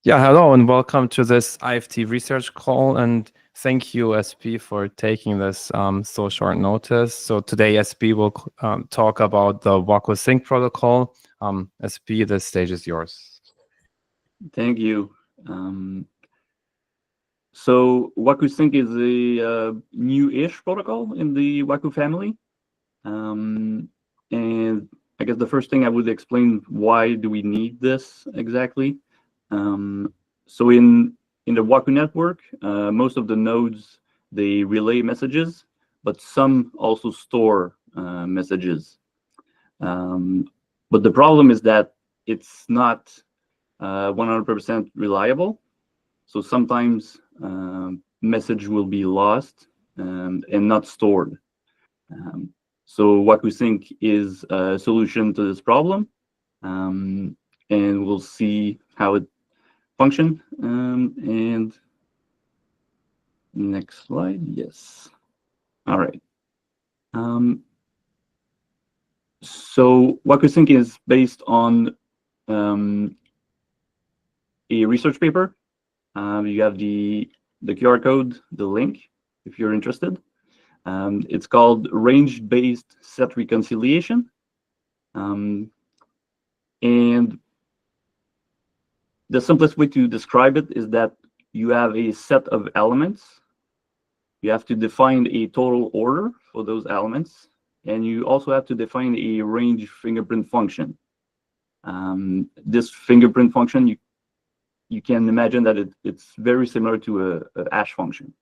Yeah, hello and welcome to this IFT research call, and thank you, SP, for taking this so short notice. So today, SP will talk about the Waku Sync protocol. SP, the stage is yours. Thank you. So Waku Sync is a new-ish protocol in the Waku family. And I guess the first thing I would explain, why do we need this exactly? So in the Waku network, most of the nodes, they relay messages, but some also store messages. But the problem is that it's not 100% reliable. So sometimes message will be lost and not stored. So Waku Sync is a solution to this problem, and we'll see how it functions. And next slide, yes. All right. So Waku Sync is based on a research paper. You have the QR code, the link, if you're interested. It's called range-based set reconciliation. And the simplest way to describe it is that you have a set of elements. You have to define a total order for those elements. And you also have to define a range fingerprint function. This fingerprint function, you can imagine that it's very similar to a hash function.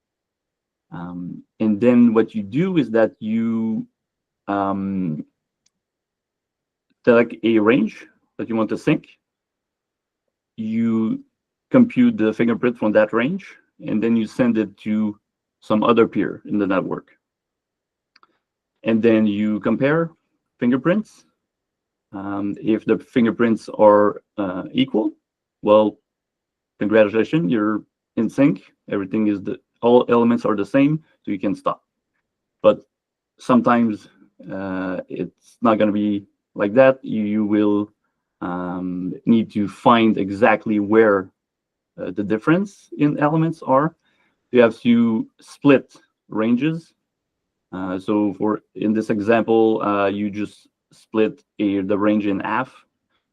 And then what you do is that you select a range that you want to sync. You compute the fingerprint from that range, and then you send it to some other peer in the network. And then you compare fingerprints. If the fingerprints are equal, well, congratulations, you're in sync. Everything is all elements are the same, so you can stop. But sometimes it's not going to be like that. You will need to find exactly where the difference in elements are. You have to split ranges. So in this example, you just split the range in half.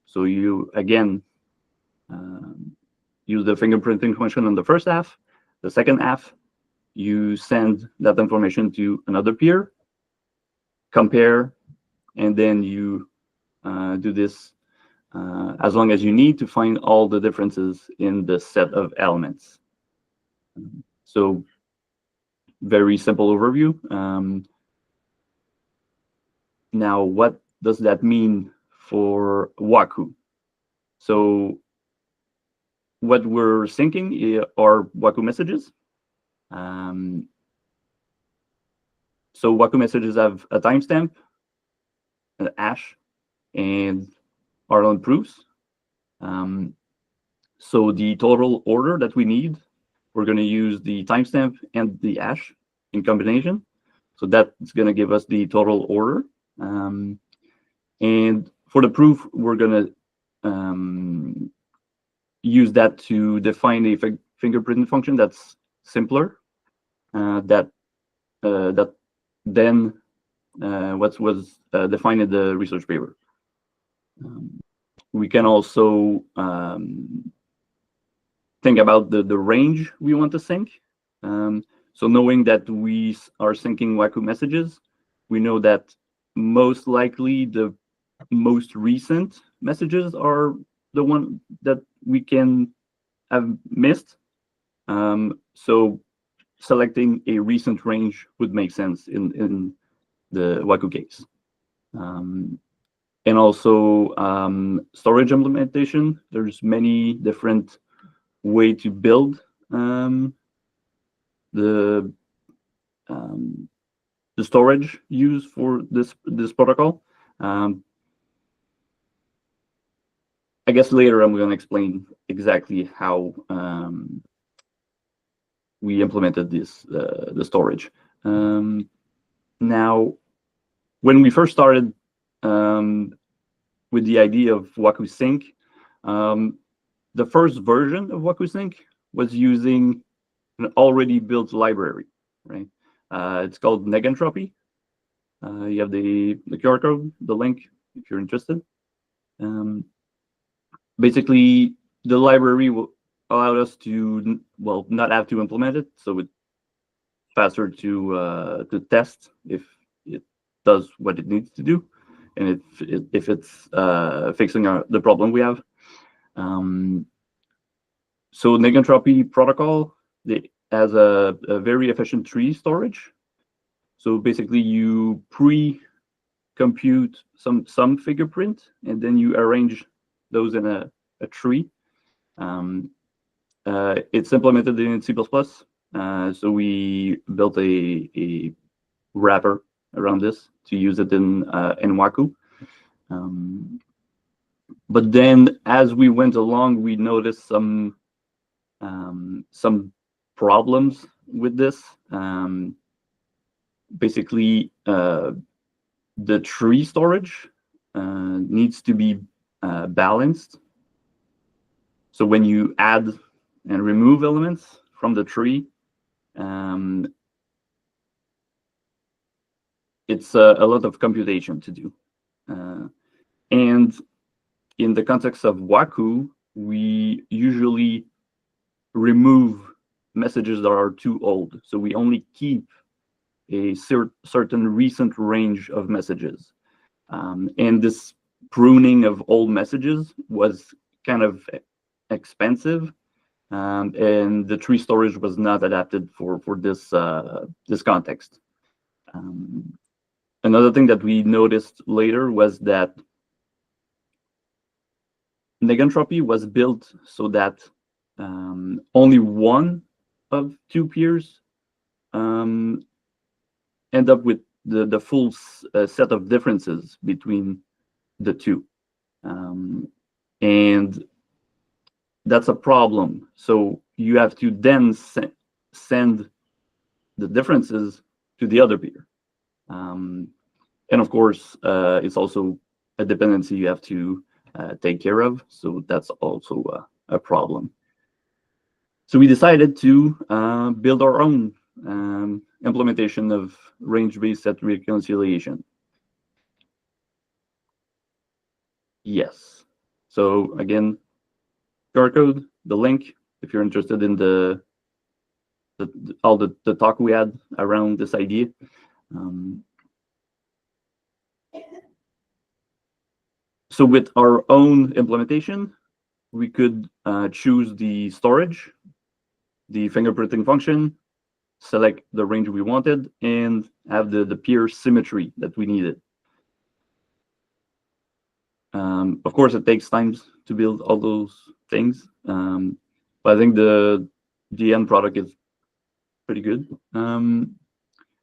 So you again use the fingerprinting function on the first half. The second half, you send that information to another peer, compare, and then you do this as long as you need to find all the differences in the set of elements. So very simple overview. Now, what does that mean for Waku? So what we're syncing are Waku messages. So Waku messages have a timestamp, an hash, and Arlen proofs. So the total order that we need, we're going to use the timestamp and the hash in combination. So that's going to give us the total order. And for the proof, we're going to use that to define a fingerprint function that's simpler. That then what was defined in the research paper. We can also think about the range we want to sync. So knowing that we are syncing Waku messages, we know that most likely the most recent messages are the one that we can have missed. So selecting a recent range would make sense in the Waku case. And also storage implementation. There's many different way to build the storage used for this protocol. I guess later I'm going to explain exactly how we implemented this the storage. Now, when we first started with the idea of Waku Sync, the first version of Waku Sync was using an already built library, right? It's called Negentropy. You have the QR code, the link, if you're interested. Basically, the library will allow us to, well, not have to implement it, so it's faster to test if it does what it needs to do, and if it's fixing the problem we have. So Negentropy protocol has a very efficient tree storage. So basically, you pre-compute some fingerprint, and then you arrange those in a tree. It's implemented in C++. So we built a wrapper around this to use it in Waku. But then, as we went along, we noticed some problems with this. Basically, the tree storage needs to be balanced. So when you add and remove elements from the tree, it's a lot of computation to do. And in the context of Waku, we usually remove messages that are too old. So we only keep a certain recent range of messages. And this pruning of old messages was kind of expensive. And the tree storage was not adapted for this this context. Another thing that we noticed later was that Negentropy was built so that only one of two peers end up with the full set of differences between the two. And that's a problem. So you have to then send the differences to the other peer. And of course, it's also a dependency you have to take care of. So that's also a problem. So we decided to build our own implementation of range-based set reconciliation. Yes. So again, QR code, the link, if you're interested in all the talk we had around this idea. So with our own implementation, we could choose the storage, the fingerprinting function, select the range we wanted, and have the peer symmetry that we needed. Of course, it takes time to build all those things, but I think the end product is pretty good.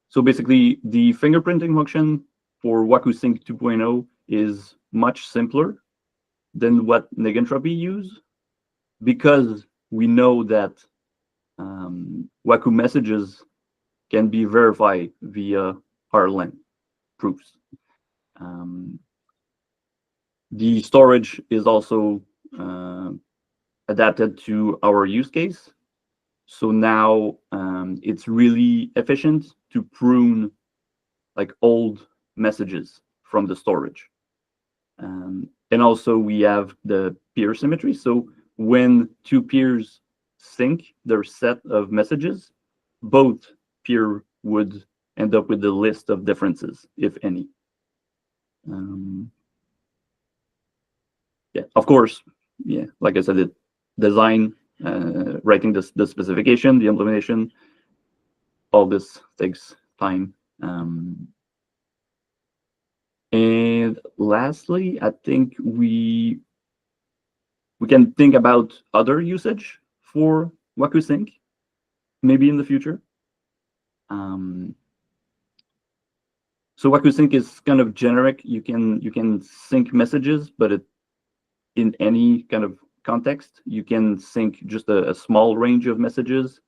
So basically, the fingerprinting function for Waku Sync 2.0 is much simpler than what Negentropy use, because we know that Waku messages can be verified via RLN proofs. The storage is also adapted to our use case. So now it's really efficient to prune like old messages from the storage. And also we have the peer symmetry. So when two peers sync their set of messages, both peer would end up with the list of differences, if any. Yeah, of course, yeah, like I said, it design, writing the specification, the implementation, all this takes time. And lastly, I think we can think about other usage for Waku Sync, maybe in the future. So Waku Sync is kind of generic. You can sync messages, but in any kind of context, you can sync just a small range of messages.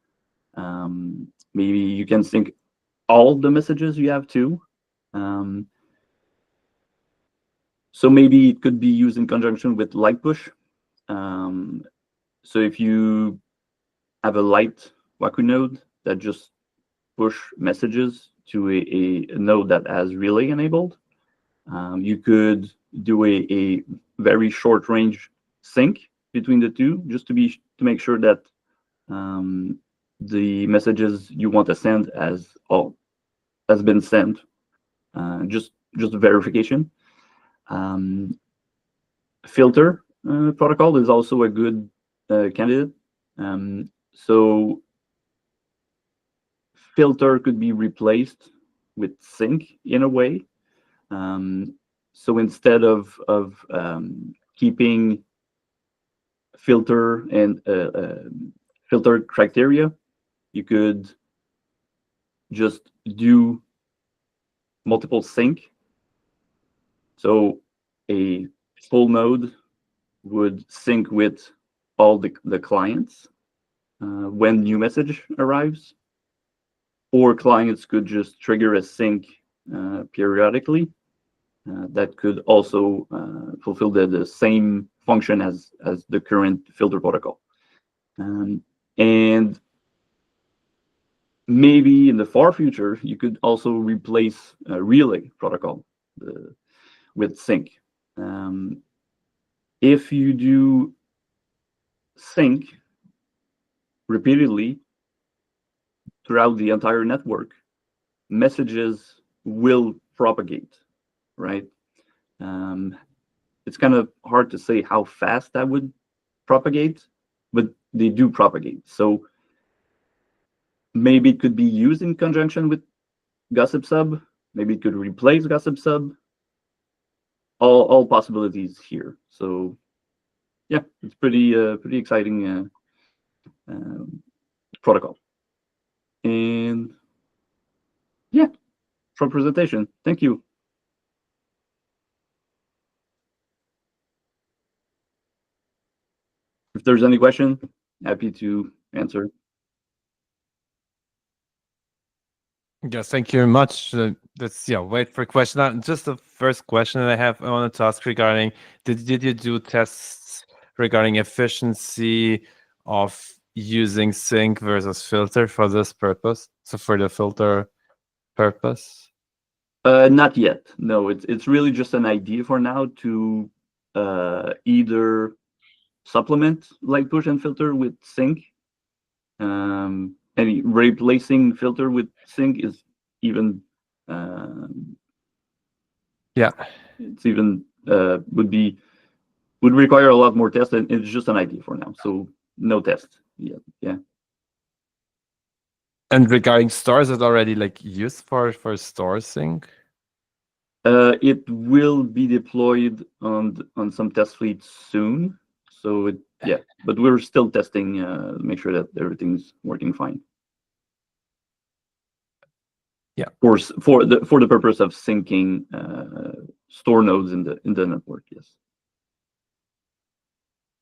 Maybe you can sync all the messages you have too. So maybe it could be used in conjunction with light push. So if you have a light Waku node that just push messages to a node that has relay enabled, you could do a very short range sync between the two, just to make sure that the messages you want to send has been sent. Just verification. Filter protocol is also a good candidate. So filter could be replaced with sync in a way. So instead of keeping filter and filter criteria, you could just do multiple sync. So a full node would sync with all the clients when new message arrives, or clients could just trigger a sync periodically. That could also fulfill the same function as the current filter protocol. And maybe in the far future, you could also replace relay protocol with sync. If you do sync repeatedly throughout the entire network, messages will propagate, right? It's kind of hard to say how fast that would propagate, but they do propagate. So maybe it could be used in conjunction with gossip sub. Maybe it could replace gossip sub. All possibilities here. So yeah, it's pretty exciting protocol. And yeah, for presentation. Thank you. If there's any question, happy to answer. Yes, thank you very much. Let's wait for question. Just the first question that I wanted to ask regarding did you do tests regarding efficiency of using sync versus filter for this purpose? So for the filter purpose? Not yet. No, it's really just an idea for now to either supplement light push and filter with sync. And replacing filter with sync is even it's even would require a lot more tests, and it's just an idea for now. So no test yet. Yeah. And regarding stores, is it already like used for store sync? It will be deployed on some test fleets soon. So but we're still testing, make sure that everything's working fine. Yeah. For the purpose of syncing store nodes in the network. Yes.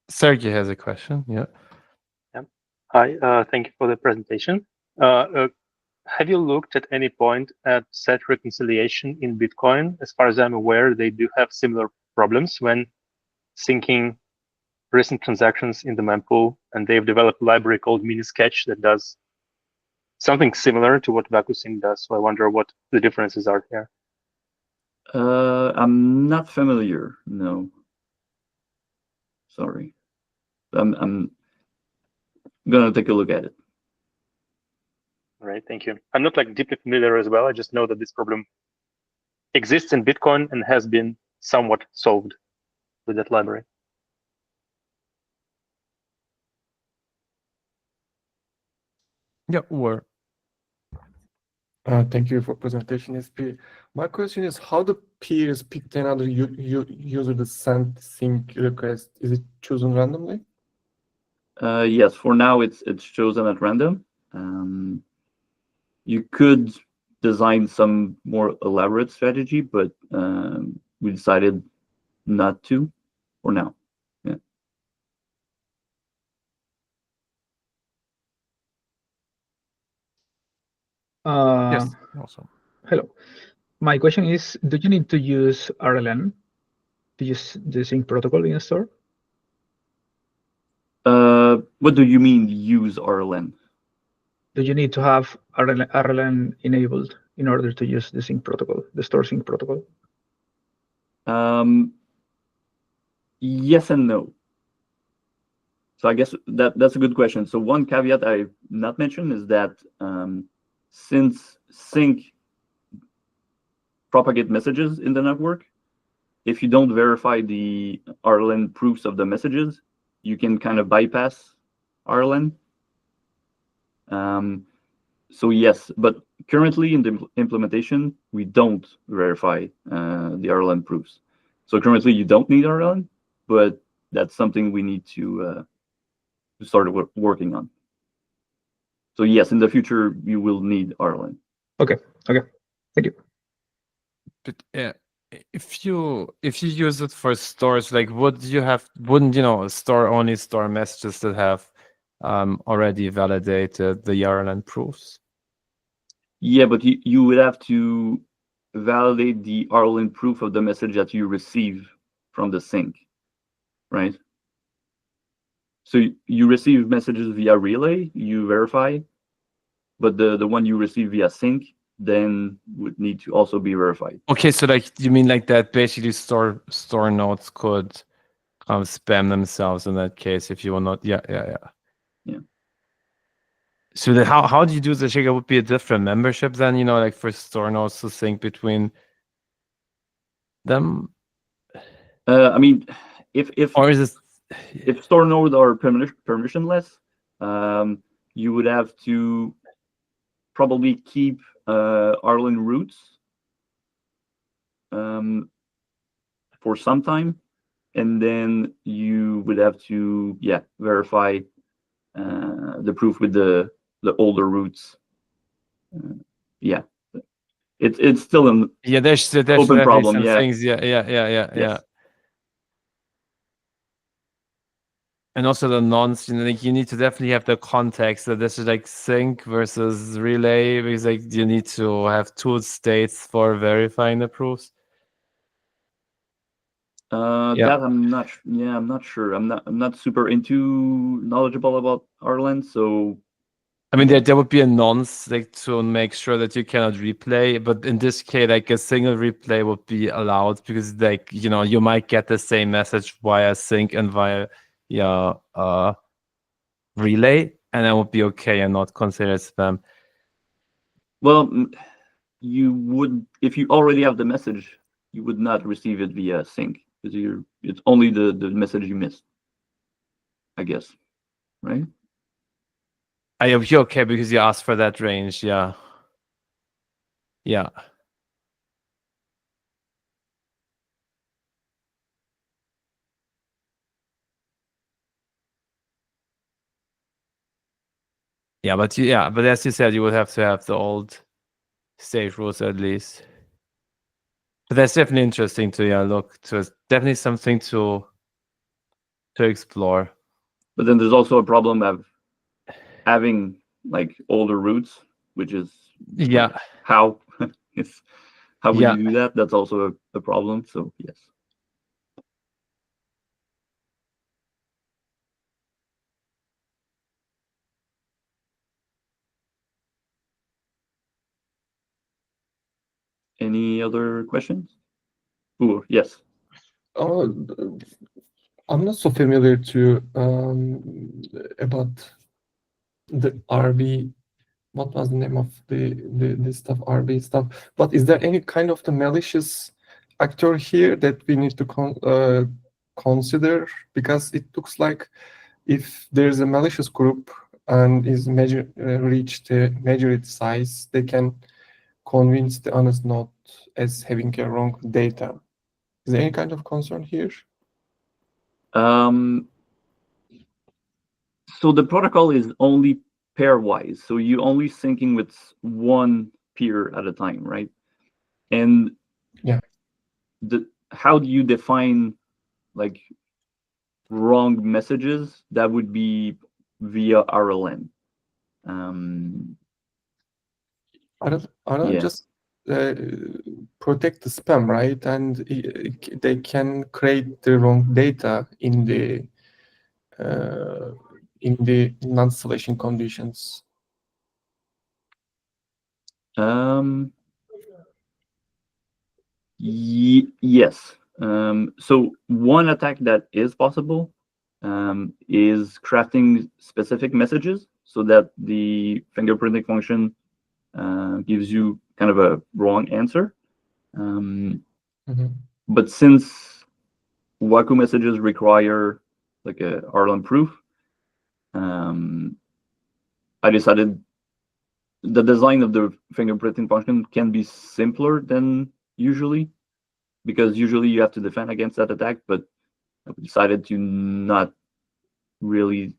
Sergey has a question. Yeah. Hi. Thank you for the presentation. Have you looked at any point at set reconciliation in Bitcoin? As far as I'm aware, they do have similar problems when syncing recent transactions in the mempool, and they've developed a library called Minisketch that does something similar to what Waku Sync does. So I wonder what the differences are here. I'm not familiar. No. Sorry. I'm gonna take a look at it. All right, thank you. I'm not like deeply familiar as well. I just know that this problem exists in Bitcoin and has been somewhat solved with that library. Yeah, or Thank you for presentation, SP. My question is, how do peers pick another user to send sync request? Is it chosen randomly? Yes, for now it's chosen at random. You could design some more elaborate strategy, but we decided not to for now. Yeah. yes, awesome. Hello. My question is, do you need to use RLN to use the sync protocol in a store? What do you mean use RLN? Do you need to have RLN enabled in order to use the sync protocol, the store sync protocol? Yes and no. So I guess that's a good question. So one caveat I've not mentioned is that since sync propagate messages in the network, if you don't verify the RLN proofs of the messages, you can kind of bypass RLN. So yes, but currently in the implementation, we don't verify the RLN proofs. So currently you don't need RLN, but that's something we need to start working on. So yes, in the future, you will need RLN. Okay, thank you. But if you use it for stores, like wouldn't store only store messages that have already validated the RLN proofs? Yeah, but you would have to validate the RLN proof of the message that you receive from the sync, right? So you receive messages via relay, you verify, but the one you receive via sync then would need to also be verified. Okay, so like you mean like that basically store nodes could spam themselves in that case if you will not. Yeah. So then how do you do this? It would be a different membership then, like for store nodes to sync between them? I mean, if Or is this if store nodes are permissionless, you would have to probably keep RLN roots for some time, and then you would have to verify the proof with the older roots. It's still an there's open definitely problem. some Yeah. things. Yeah. Yes. And also the nonce, like you need to definitely have the context that this is like sync versus relay, because like you need to have two states for verifying the proofs. That I'm not sure. I'm not super knowledgeable about RLN, so I mean, there would be a nonce like to make sure that you cannot replay, but in this case, like a single replay would be allowed because like you might get the same message via sync and via relay, and that would be okay and not considered spam. well, you would, if you already have the message, you would not receive it via sync because it's only the message you missed, I guess, right? You're okay because you asked for that range, yeah. Yeah. Yeah, but as you said, you would have to have the old stage rules at least. But that's definitely interesting to look to. It's definitely something to explore. But then there's also a problem of having like older roots, which is like, how how would you do that? That's also a problem. So yes. Any other questions? Oh, yes. I'm not so familiar to about the RB. What was the name of the stuff, RB stuff? But is there any kind of the malicious actor here that we need to consider? Because it looks like if there's a malicious group and is reach the majority size, they can convince the honest node as having a wrong data. Is there any kind of concern here? So the protocol is only pairwise. So you only syncing with one peer at a time, right? And how do you define like wrong messages? That would be via RLN. RLN just protect the spam, right? And they can create the wrong data in in the non-slashing conditions? Yes. So one attack that is possible is crafting specific messages so that the fingerprinting function gives you kind of a wrong answer. But since Waku messages require like a RLM proof, I decided the design of the fingerprinting function can be simpler than usually, because usually you have to defend against that attack, but I decided to not really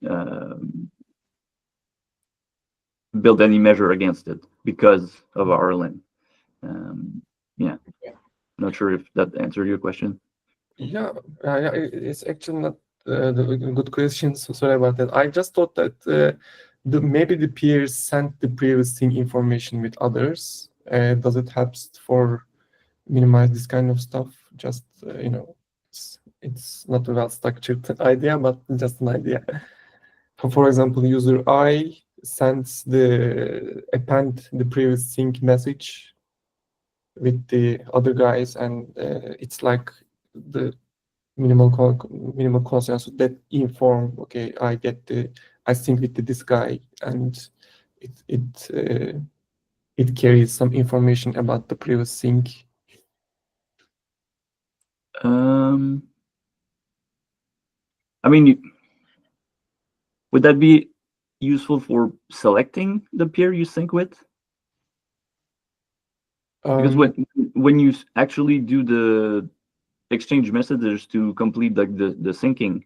build any measure against it because of RLN. Yeah, not sure if that answered your question. Yeah, it's actually not the good question. So sorry about that. I just thought that maybe the peers sent the previous thing information with others. Does it help for minimize this kind of stuff? Just you know, it's not a well structured idea, but just an idea. For example, user I sends append the previous sync message with the other guys, and it's like the minimal consensus that inform. Okay, I sync with this guy, and it carries some information about the previous sync. I mean, would that be useful for selecting the peer you sync with? Because when you actually do the exchange messages to complete like the syncing,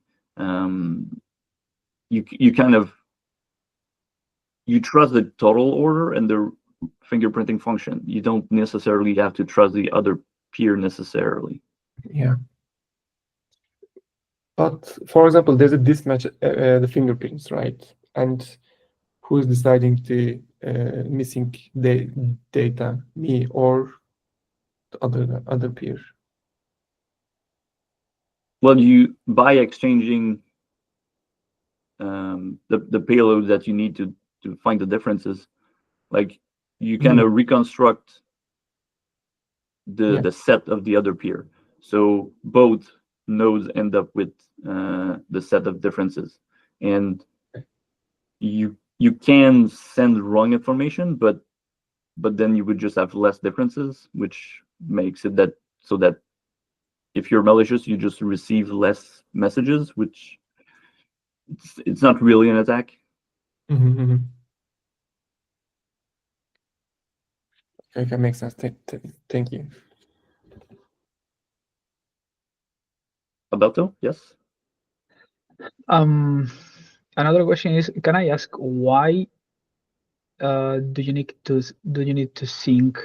you kind of trust the total order and the fingerprinting function. You don't necessarily have to trust the other peer necessarily. Yeah. But for example, there's a mismatch the fingerprints, right? And who is deciding the missing data, me or the other peer? Well, by exchanging the payload that you need to find the differences, like you kind of reconstruct the set of the other peer. So both nodes end up with the set of differences, and you can send wrong information, but then you would just have less differences, which makes it so that if you're malicious, you just receive less messages, which it's not really an attack. Okay, makes sense. Thank you. Alberto, yes. Another question is, can I ask why do you need to sync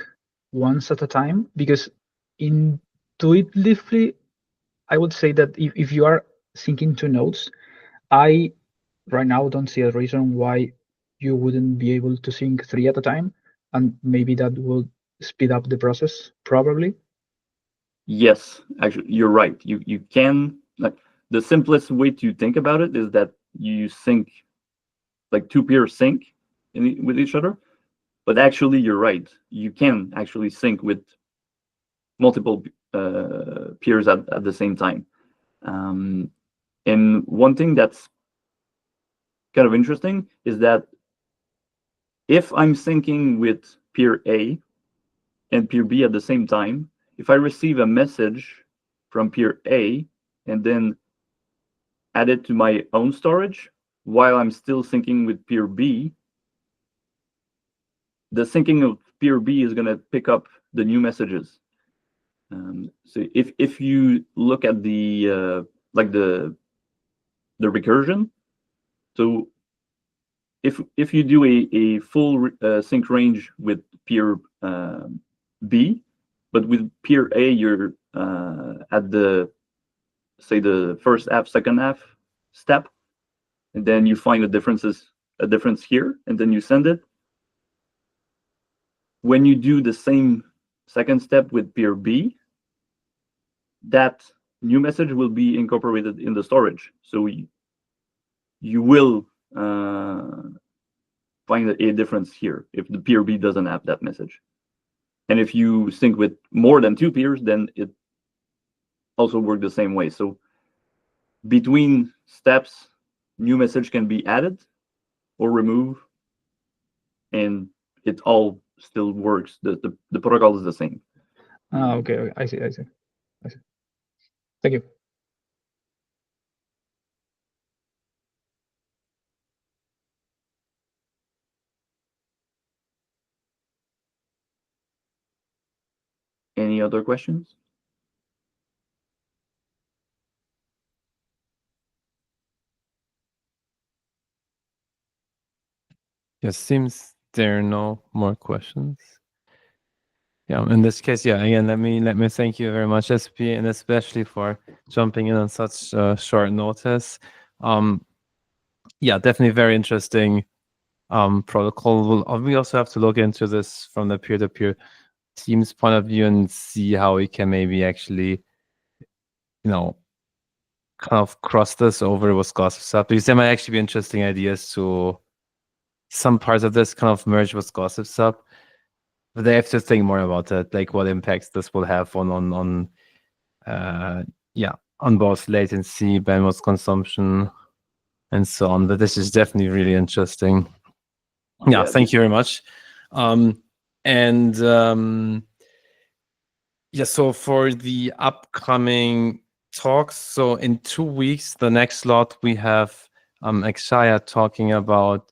once at a time? Because intuitively, I would say that if you are syncing two nodes, I right now don't see a reason why you wouldn't be able to sync three at a time, and maybe that will speed up the process, probably. Yes, actually, you're right. You can, like, the simplest way to think about it is that you sync, like two peers sync with each other, but actually you're right. You can actually sync with multiple peers at the same time. And one thing that's kind of interesting is that if I'm syncing with peer A and peer B at the same time, if I receive a message from peer A and then add it to my own storage while I'm still syncing with peer B, the syncing of peer B is going to pick up the new messages. So if you look at the like the recursion, so if you do a full sync range with peer B, but with peer A you're at the, say, the first half, second half step, and then you find a difference here, and then you send it. When you do the same second step with peer B, that new message will be incorporated in the storage. So you will find a difference here if the peer B doesn't have that message. And if you sync with more than 2 peers, then it also works the same way. So between steps, new message can be added or removed, and it all still works. The protocol is the same. Okay, I see. Thank you. Any other questions? It seems there are no more questions. Yeah, in this case, yeah, again, let me thank you very much, SP, and especially for jumping in on such short notice. Yeah, definitely very interesting protocol. We also have to look into this from the peer-to-peer team's point of view and see how we can maybe actually, kind of cross this over with Gossip Sub, because there might actually be interesting ideas to some parts of this kind of merge with Gossip Sub. But they have to think more about it, like what impacts this will have on both latency, bandwidth consumption, and so on. But this is definitely really interesting. Yeah, thank you very much. So for the upcoming talks, so in 2 weeks, the next slot we have Akshaya talking about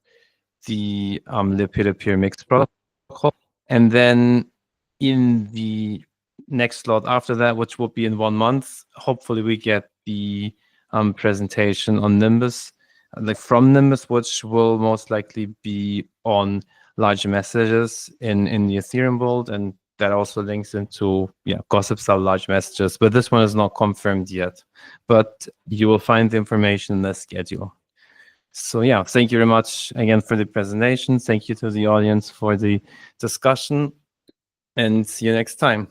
the peer-to-peer mixed protocol. And then in the next slot after that, which will be in 1 month, hopefully we get the presentation on Nimbus, from Nimbus, which will most likely be on large messages in the Ethereum world, and that also links into Gossip Sub large messages. But this one is not confirmed yet. But you will find the information in the schedule. So yeah, thank you very much again for the presentation. Thank you to the audience for the discussion, and see you next time.